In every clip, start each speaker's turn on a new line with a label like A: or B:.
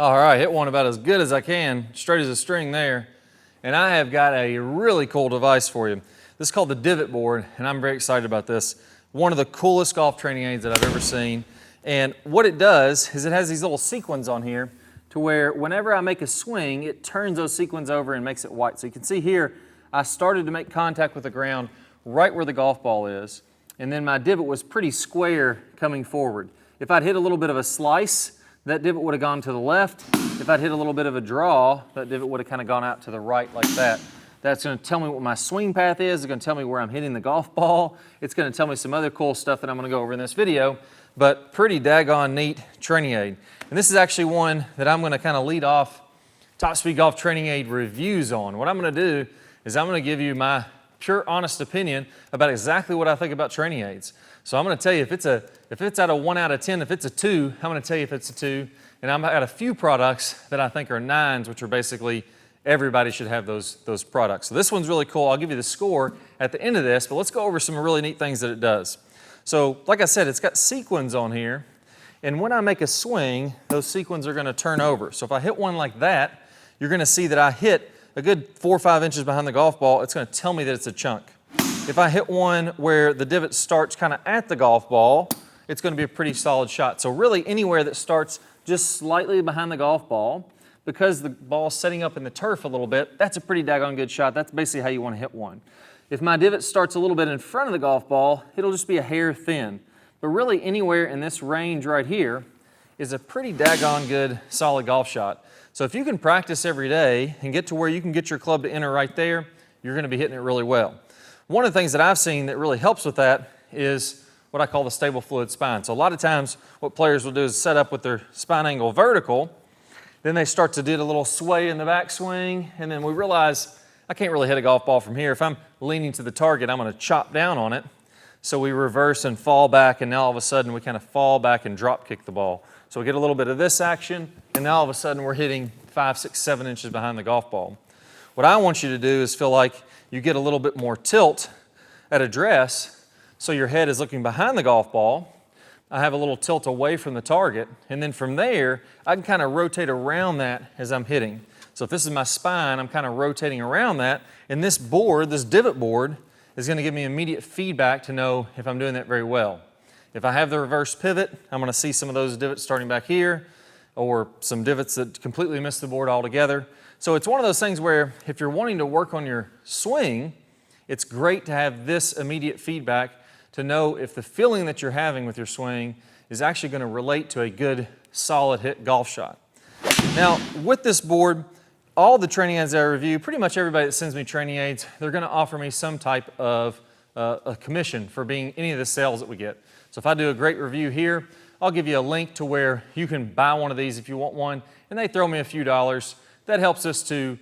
A: All right, hit one about as good as I can, straight as a string there. And I have got a really cool device for you. This is called the Divot Board, and I'm very excited about this. One of the coolest golf training aids that I've ever seen. And what it does is it has these little sequins on here to where whenever I make a swing, it turns those sequins over and makes it white. So you can see here, I started to make contact with the ground right where the golf ball is. And then my divot was pretty square coming forward. If I'd hit a little bit of a slice, that divot would have gone to the left. If I'd hit a little bit of a draw, that divot would have kind of gone out to the right like that. That's going to tell me what my swing path is. It's going to tell me where I'm hitting the golf ball. It's going to tell me some other cool stuff that I'm going to go over in this video, but pretty daggone neat training aid. And this is actually one that I'm going to kind of lead off Top Speed Golf Training Aid reviews on. What I'm going to do is I'm going to give you my pure honest opinion about exactly what I think about training aids. So I'm going to tell you if it's out of 1 out of 10, if it's a 2, I'm going to tell you if it's a 2. And I've got a few products that I think are 9s, which are basically everybody should have those products. So this one's really cool. I'll give you the score at the end of this, but let's go over some really neat things that it does. So like I said, it's got sequins on here. And when I make a swing, those sequins are going to turn over. So if I hit one like that, you're going to see that I hit a good 4 or 5 inches behind the golf ball. It's going to tell me that it's a chunk. If I hit one where the divot starts kind of at the golf ball, it's going to be a pretty solid shot. So really anywhere that starts just slightly behind the golf ball, because the ball's setting up in the turf a little bit, that's a pretty daggone good shot. That's basically how you want to hit one. If my divot starts a little bit in front of the golf ball, it'll just be a hair thin. But really anywhere in this range right here is a pretty daggone good solid golf shot. So if you can practice every day and get to where you can get your club to enter right there, you're going to be hitting it really well. One of the things that I've seen that really helps with that is what I call the stable fluid spine. So a lot of times what players will do is set up with their spine angle vertical, then they start to do a little sway in the backswing, and then we realize I can't really hit a golf ball from here. If I'm leaning to the target, I'm going to chop down on it. So we reverse and fall back, and now all of a sudden we kind of fall back and drop kick the ball. So we get a little bit of this action, and now all of a sudden we're hitting 5, 6, 7 inches behind the golf ball. What I want you to do is feel like you get a little bit more tilt at address, so your head is looking behind the golf ball. I have a little tilt away from the target, and then from there, I can kind of rotate around that as I'm hitting. So if this is my spine, I'm kind of rotating around that, and this board, this divot board, is going to give me immediate feedback to know if I'm doing that very well. If I have the reverse pivot, I'm going to see some of those divots starting back here, or some divots that completely miss the board altogether. So it's one of those things where if you're wanting to work on your swing, it's great to have this immediate feedback to know if the feeling that you're having with your swing is actually going to relate to a good, solid hit golf shot. Now, with this board, all the training aids that I review, pretty much everybody that sends me training aids, they're going to offer me some type of a commission for being any of the sales that we get. So if I do a great review here, I'll give you a link to where you can buy one of these if you want one, and they throw me a few dollars. That helps us to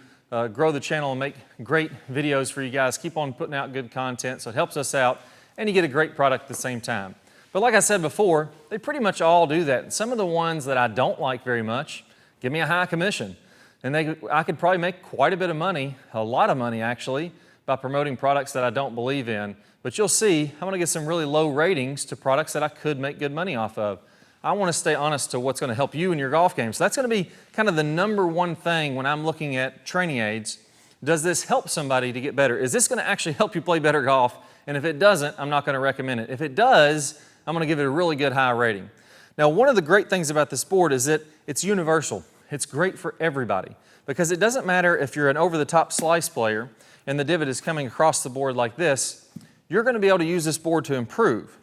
A: grow the channel and make great videos for you guys, keep on putting out good content, so it helps us out, and you get a great product at the same time. But like I said before, they pretty much all do that. Some of the ones that I don't like very much give me a high commission, and I could probably make quite a bit of money, a lot of money actually, by promoting products that I don't believe in. But you'll see, I'm going to get some really low ratings to products that I could make good money off of. I want to stay honest to what's going to help you in your golf game. So that's going to be kind of the #1 thing when I'm looking at training aids. Does this help somebody to get better? Is this going to actually help you play better golf? And if it doesn't, I'm not going to recommend it. If it does, I'm going to give it a really good high rating. Now, one of the great things about this board is that it's universal. It's great for everybody because it doesn't matter if you're an over-the-top slice player and the divot is coming across the board like this, you're going to be able to use this board to improve.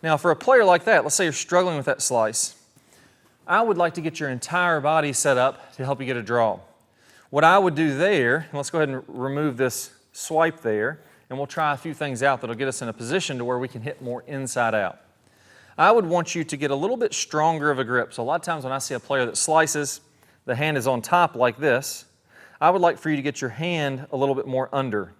A: Now, for a player like that, let's say you're struggling with that slice, I would like to get your entire body set up to help you get a draw. What I would do there, and let's go ahead and remove this swipe there, and we'll try a few things out that'll get us in a position to where we can hit more inside out. I would want you to get a little bit stronger of a grip. So a lot of times when I see a player that slices, the hand is on top like this, I would like for you to get your hand a little bit more under.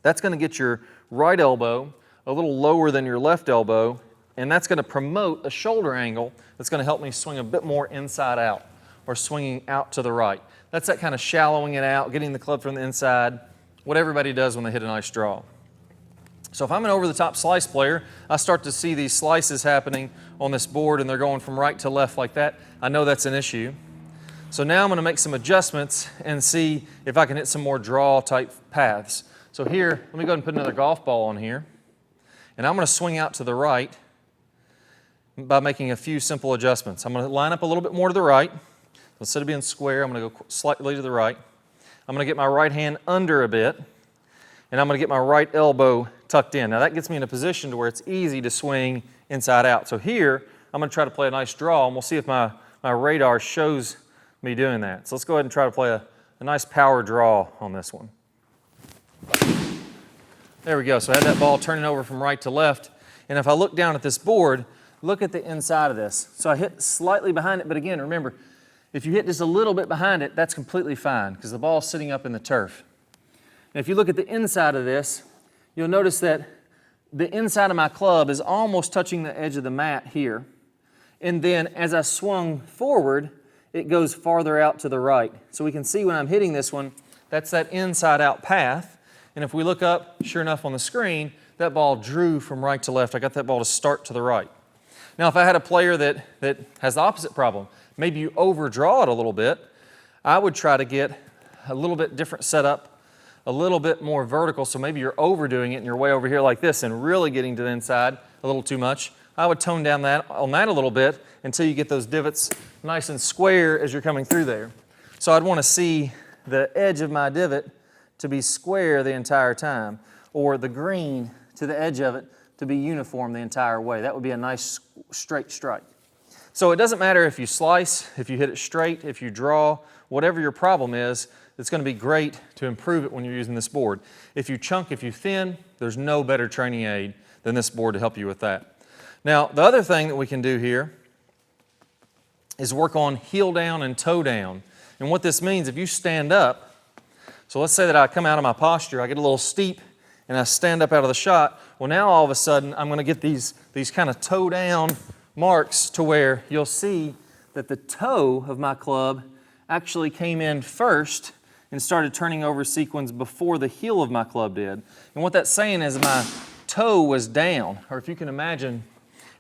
A: That's going to get your right elbow a little lower than your left elbow, and that's going to promote a shoulder angle that's going to help me swing a bit more inside out or swinging out to the right. That's that kind of shallowing it out, getting the club from the inside, what everybody does when they hit a nice draw. So if I'm an over-the-top slice player, I start to see these slices happening on this board and they're going from right to left like that. I know that's an issue. So now I'm going to make some adjustments and see if I can hit some more draw type paths. So here, let me go ahead and put another golf ball on here. And I'm going to swing out to the right by making a few simple adjustments. I'm going to line up a little bit more to the right. Instead of being square, I'm going to go slightly to the right. I'm going to get my right hand under a bit, and I'm going to get my right elbow tucked in. Now that gets me in a position to where it's easy to swing inside out. So here, I'm going to try to play a nice draw, and we'll see if my radar shows me doing that. So let's go ahead and try to play a nice power draw on this one. There we go. So I had that ball turning over from right to left, and if I look down at this board, look at the inside of this. So I hit slightly behind it, but again, remember, if you hit just a little bit behind it, that's completely fine because the ball's sitting up in the turf. And if you look at the inside of this, you'll notice that the inside of my club is almost touching the edge of the mat here. And then as I swung forward, it goes farther out to the right. So we can see when I'm hitting this one, that's that inside out path. And if we look up, sure enough on the screen, that ball drew from right to left. I got that ball to start to the right. Now if I had a player that has the opposite problem, maybe you overdraw it a little bit, I would try to get a little bit different setup, a little bit more vertical, so maybe you're overdoing it and you're way over here like this and really getting to the inside a little too much. I would tone down on that a little bit until you get those divots nice and square as you're coming through there. So I'd want to see the edge of my divot to be square the entire time, or the green to the edge of it to be uniform the entire way. That would be a nice straight strike. So it doesn't matter if you slice, if you hit it straight, if you draw, whatever your problem is, it's going to be great to improve it when you're using this board. If you chunk, if you thin, there's no better training aid than this board to help you with that. Now, the other thing that we can do here is work on heel down and toe down. And what this means, if you stand up, so let's say that I come out of my posture, I get a little steep, and I stand up out of the shot. Well, now all of a sudden, I'm going to get these kind of toe down marks to where you'll see that the toe of my club actually came in first and started turning over sequence before the heel of my club did. And what that's saying is my toe was down, or if you can imagine,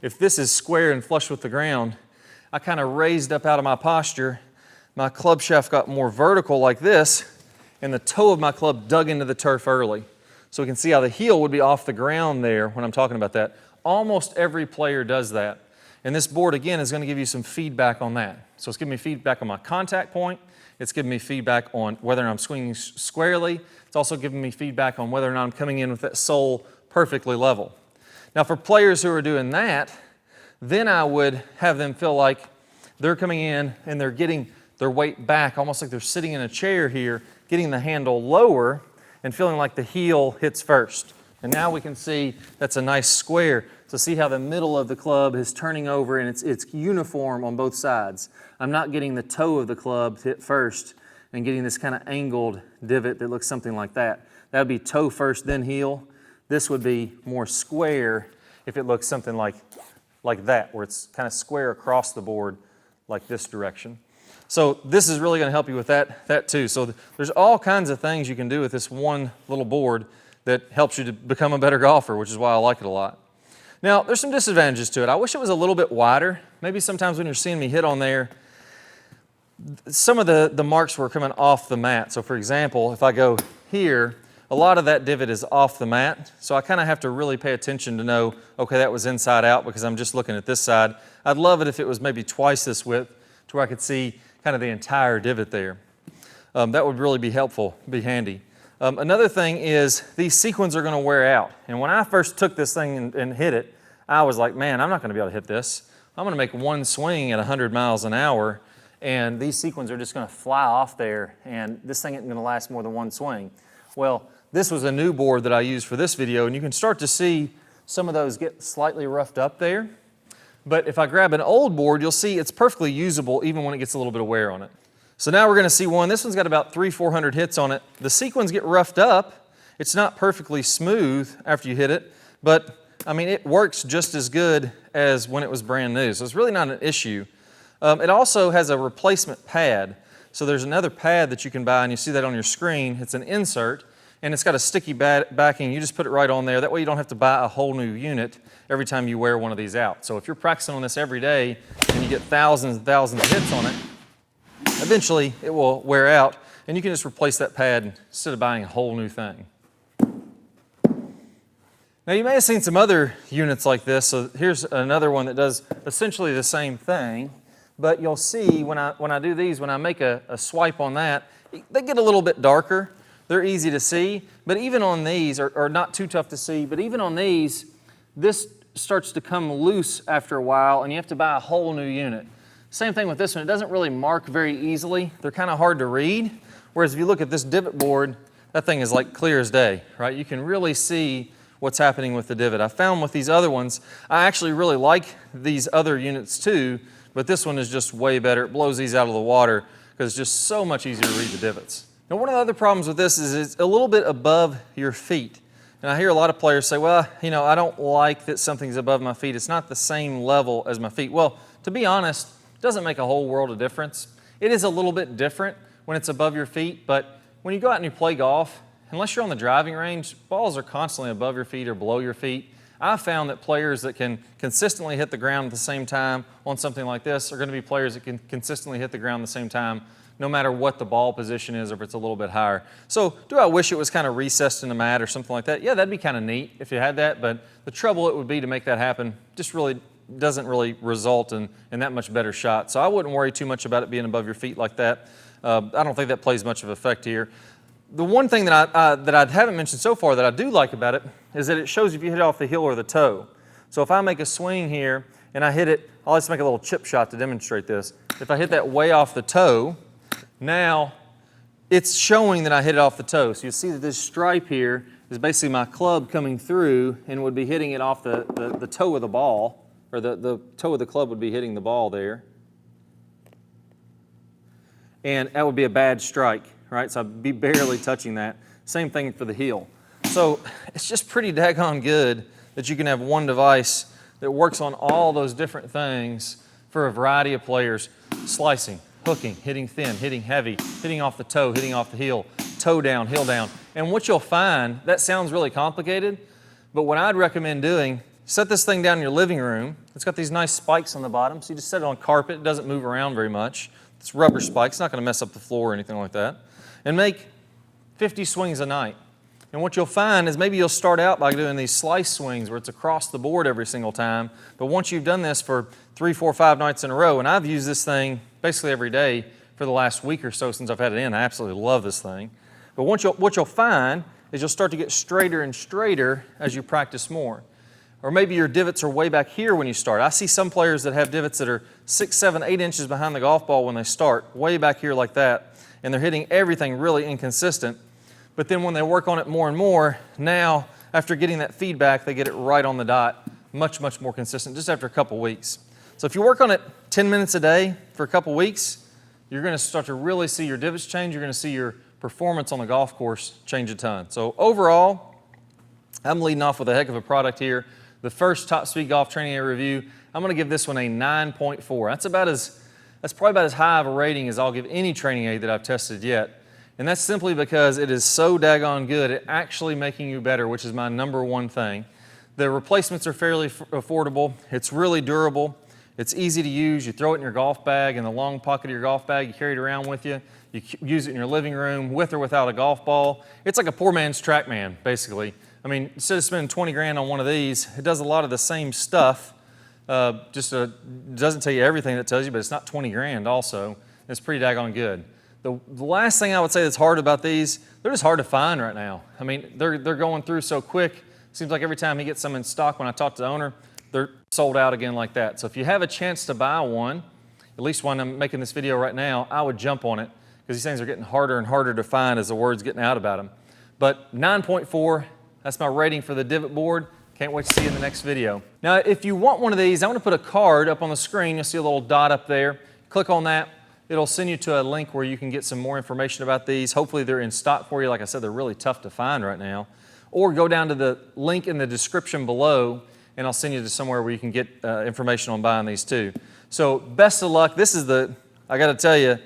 A: if this is square and flush with the ground, I kind of raised up out of my posture, my club shaft got more vertical like this, and the toe of my club dug into the turf early. So we can see how the heel would be off the ground there when I'm talking about that. Almost every player does that. And this board, again, is going to give you some feedback on that. So it's giving me feedback on my contact point. It's giving me feedback on whether or not I'm swinging squarely. It's also giving me feedback on whether or not I'm coming in with that sole perfectly level. Now for players who are doing that, then I would have them feel like they're coming in and they're getting their weight back, almost like they're sitting in a chair here, getting the handle lower and feeling like the heel hits first. And now we can see that's a nice square. So see how the middle of the club is turning over and it's uniform on both sides. I'm not getting the toe of the club to hit first and getting this kind of angled divot that looks something like that. That would be toe first, then heel. This would be more square if it looks something like that, where it's kind of square across the board like this direction. So this is really going to help you with that too. So there's all kinds of things you can do with this one little board that helps you to become a better golfer, which is why I like it a lot. Now, there's some disadvantages to it. I wish it was a little bit wider. Maybe sometimes when you're seeing me hit on there, some of the marks were coming off the mat. So for example, if I go here, a lot of that divot is off the mat. So I kind of have to really pay attention to know, okay, that was inside out because I'm just looking at this side. I'd love it if it was maybe twice this width to where I could see kind of the entire divot there. That would really be helpful, be handy. Another thing is these sequins are going to wear out. And when I first took this thing and hit it, I was like, man, I'm not going to be able to hit this. I'm going to make one swing at 100 miles an hour, and these sequins are just going to fly off there, and this thing isn't going to last more than one swing. Well, this was a new board that I used for this video, and you can start to see some of those get slightly roughed up there. But if I grab an old board, you'll see it's perfectly usable even when it gets a little bit of wear on it. So now we're going to see one. This one's got about 300-400 hits on it. The sequins get roughed up. It's not perfectly smooth after you hit it, but I mean, it works just as good as when it was brand new. So it's really not an issue. It also has a replacement pad. So there's another pad that you can buy, and you see that on your screen. It's an insert, and it's got a sticky backing. You just put it right on there. That way you don't have to buy a whole new unit every time you wear one of these out. So if you're practicing on this every day and you get thousands and thousands of hits on it, eventually it will wear out and you can just replace that pad instead of buying a whole new thing. Now you may have seen some other units like this, so here's another one that does essentially the same thing, but you'll see when I do these, when I make a swipe on that, they get a little bit darker. They're easy to see, but even on these, or not too tough to see, but even on these, this starts to come loose after a while and you have to buy a whole new unit. Same thing with this one, it doesn't really mark very easily. They're kind of hard to read, whereas if you look at this divot board, that thing is like clear as day, right? You can really see what's happening with the divot. I found with these other ones, I actually really like these other units too, but this one is just way better. It blows these out of the water because it's just so much easier to read the divots. Now one of the other problems with this is it's a little bit above your feet. And I hear a lot of players say, well, you know, I don't like that something's above my feet. It's not the same level as my feet. Well, to be honest, it doesn't make a whole world of difference. It is a little bit different when it's above your feet, but when you go out and you play golf, unless you're on the driving range, balls are constantly above your feet or below your feet. I've found that players that can consistently hit the ground at the same time on something like this are going to be players that can consistently hit the ground at the same time no matter what the ball position is or if it's a little bit higher. So do I wish it was kind of recessed in the mat or something like that? Yeah, that'd be kind of neat if you had that, but the trouble it would be to make that happen just really doesn't really result in that much better shot. So I wouldn't worry too much about it being above your feet like that. I don't think that plays much of an effect here. The one thing that I haven't mentioned so far that I do like about it is that it shows if you hit it off the heel or the toe. So if I make a swing here and I hit it, I'll just make a little chip shot to demonstrate this. If I hit that way off the toe, now it's showing that I hit it off the toe. So you see that this stripe here is basically my club coming through and would be hitting it off the toe of the ball, or the toe of the club would be hitting the ball there. And that would be a bad strike, right? So I'd be barely touching that. Same thing for the heel. So it's just pretty daggone good that you can have one device that works on all those different things for a variety of players. Slicing, hooking, hitting thin, hitting heavy, hitting off the toe, hitting off the heel, toe down, heel down. And what you'll find, that sounds really complicated, but what I'd recommend doing, set this thing down in your living room. It's got these nice spikes on the bottom, so you just set it on carpet. It doesn't move around very much. It's rubber spikes, it's not going to mess up the floor or anything like that. And make 50 swings a night. And what you'll find is maybe you'll start out by doing these slice swings where it's across the board every single time. But once you've done this for 3, 4, 5 nights in a row, and I've used this thing basically every day for the last week or so since I've had it in. I absolutely love this thing. But what you'll find is you'll start to get straighter and straighter as you practice more. Or maybe your divots are way back here when you start. I see some players that have divots that are 6, 7, 8 inches behind the golf ball when they start, way back here like that, and they're hitting everything really inconsistent. But then when they work on it more and more, now, after getting that feedback, they get it right on the dot, much, much more consistent, just after a couple weeks. So if you work on it 10 minutes a day for a couple weeks, you're going to start to really see your divots change. You're going to see your performance on the golf course change a ton. So overall, I'm leading off with a heck of a product here. The first Top Speed Golf Training Aid review, I'm going to give this one a 9.4. That's probably about as high of a rating as I'll give any training aid that I've tested yet. And that's simply because it is so daggone good at actually making you better, which is my number one thing. The replacements are fairly affordable. It's really durable. It's easy to use. You throw it in your golf bag, in the long pocket of your golf bag. You carry it around with you. You use it in your living room with or without a golf ball. It's like a poor man's TrackMan, basically. I mean, instead of spending 20 grand on one of these, it does a lot of the same stuff. Doesn't tell you everything that it tells you, but it's not 20 grand also. It's pretty daggone good. The last thing I would say that's hard about these, they're just hard to find right now. I mean, they're going through so quick. Seems like every time he gets some in stock when I talk to the owner, they're sold out again like that. So if you have a chance to buy one, at least when I'm making this video right now, I would jump on it because these things are getting harder and harder to find as the word's getting out about them. But 9.4, that's my rating for the Divot Board. Can't wait to see you in the next video. Now, if you want one of these, I'm going to put a card up on the screen. You'll see a little dot up there. Click on that. It'll send you to a link where you can get some more information about these. Hopefully they're in stock for you. Like I said, they're really tough to find right now. Or go down to the link in the description below and I'll send you to somewhere where you can get information on buying these too. So best of luck. This is I got to tell you,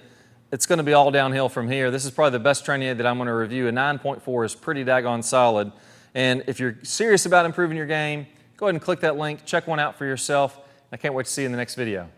A: it's going to be all downhill from here. This is probably the best training aid that I'm going to review. A 9.4 is pretty daggone solid. And if you're serious about improving your game, go ahead and click that link. Check one out for yourself. I can't wait to see you in the next video.